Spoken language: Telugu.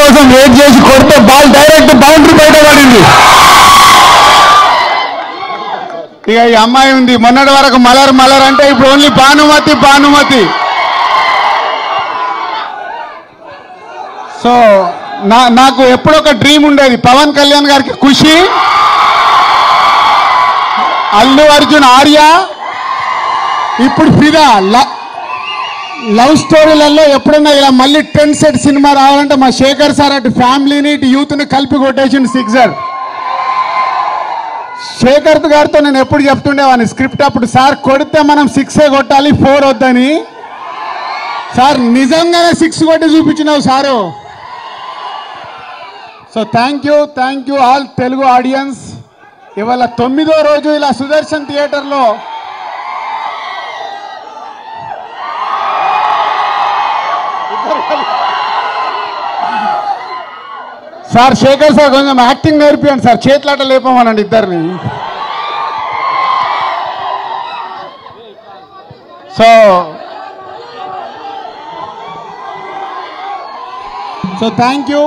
కోసం వెయిట్ చేసి కొడితే బాల్ డైరెక్ట్ బౌండరీ బయట పడింది. ఇక ఈ అమ్మాయి ఉంది, మొన్నటి వరకు మలర్ మలర్ అంటే ఇప్పుడు ఓన్లీ భానుమతి. సో నాకు ఎప్పుడో ఒక డ్రీమ్ ఉండేది, పవన్ కళ్యాణ్ గారికి ఖుషి, అల్లు అర్జున్ ఆర్య, ఇప్పుడు ఫిదా. లవ్ స్టోరీలలో ఎప్పుడైనా ఇలా మళ్ళీ 10 సెట్ సినిమా రావాలంటే మా శేఖర్ సార్ అటు ఫ్యామిలీని ఇటు యూత్ని కలిపి కొట్టేసిండు సిక్సర్. శేఖర్ గారితో నేను ఎప్పుడు చెప్తుండేవాడిని స్క్రిప్ట్ అప్పుడు, సార్ కొడితే మనం 6 కొట్టాలి 4 వద్దని. సార్ నిజంగానే 6 కొట్టి చూపించినావు sir. So thank you all Telugu audience. ఇవాళ 9వ రోజు ఇలా సుదర్శన్ థియేటర్లో సార్ శేఖర్ సార్ కొంచెం యాక్టింగ్ నేర్పియండి సార్, చేతులాట లేపమనండి ఇద్దరిని. So thank you.